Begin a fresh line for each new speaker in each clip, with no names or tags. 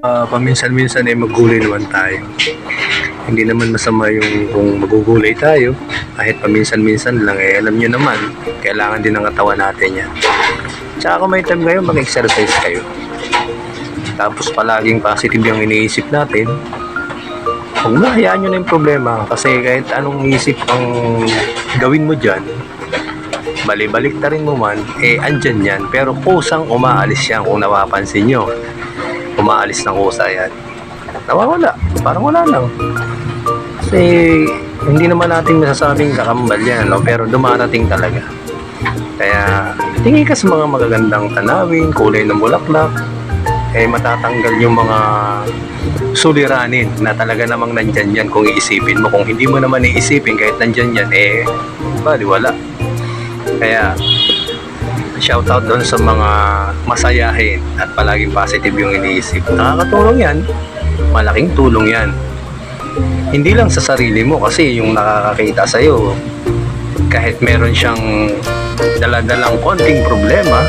Paminsan-minsan ay maggulay naman tayo. Hindi naman masama yung kung magugulay tayo. Kahit paminsan-minsan lang, alam nyo naman, kailangan din ng katawan natin yan. Tsaka kung may time kayo, mag-exercise kayo. Tapos palaging positive yung iniisip natin. Huwag na, hayaan nyo na yung problema. Kasi kahit anong isip ang gawin mo dyan, balik ta rin mo man, andyan yan. Pero kusang umaalis yan kung napapansin nyo. Umaalis ng kusa yan. Nawawala. Parang wala lang. Kasi hindi naman natin masasabing kakambal yan, no? Pero dumarating talaga. Kaya tingin ka sa mga magagandang tanawin, kulay ng bulaklak, matatanggal yung mga suliranin na talaga namang nandyan yan kung iisipin mo. Kung hindi mo naman iisipin kahit nandyan yan, bali wala. Kaya shoutout doon sa mga masayahin at palaging positive yung iniisip. Nakakatulong yan. Malaking tulong yan. Hindi lang sa sarili mo kasi yung nakakakita sa'yo, kahit meron siyang daladalang konting problema,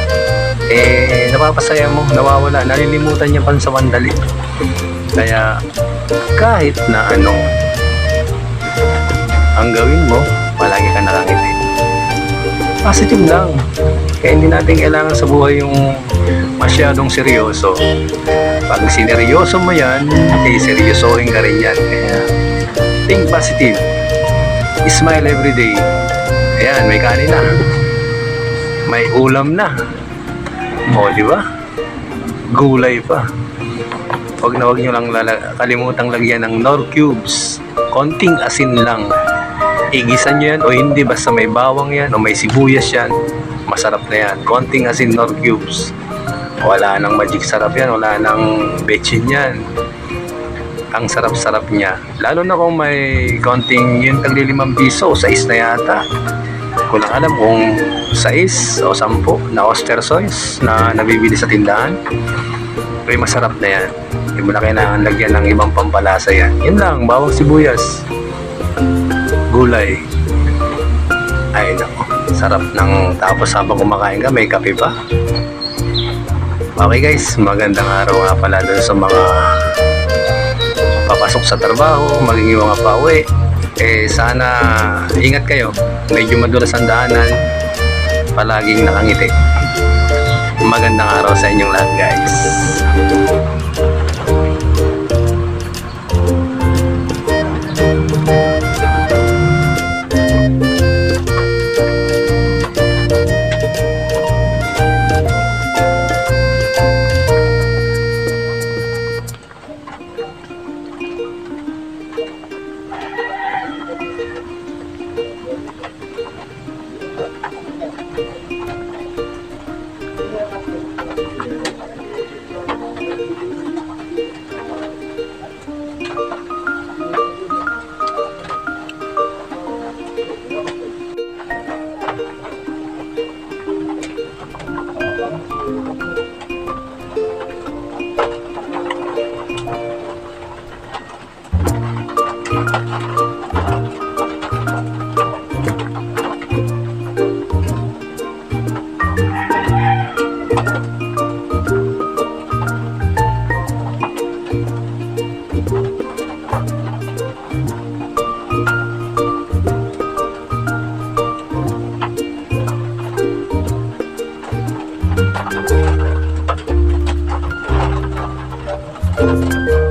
napapasaya mo, nawawala, nalilimutan niya pansamantali. Kaya kahit na ano ang gawin mo, palagi ka nakangiti. Positive lang. Kaya hindi natin kailangan sa buhay yung masyadong seryoso. Pag sineryoso mo yan, seryosohin ka rin yan. Kaya think positive. Smile every day. Ayan, may kanin na. May ulam na. O, di ba? Gulay pa. Huwag nyo lang kalimutang lagyan ng Knorr cubes. Konting asin lang. Igisan nyo yan o hindi, basta may bawang yan o may sibuyas yan, masarap na yan. Konting asin, Knorr cubes. Wala nang magic sarap yan, wala nang bechin yan. Ang sarap-sarap niya. Lalo na kung may konting yung tagli 5 piso o 6 na yata. Ko lang alam kung 6 o 10 na oyster sauce na nabibili sa tindahan. Pero masarap na yan. Hindi mo na kailangan lagyan ng ibang pampalasa yan. Yun lang, bawang sibuyas, gulay. Ay nako, sarap ng tapos habang kumakain ka may kape pa. Okay guys, magandang araw nga pala doon sa mga papasok sa trabaho, maging mga pauwi. Sana ingat kayo, medyo madulas ang daanan, palaging nakangiti. Magandang araw sa inyong lahat guys. Thank you.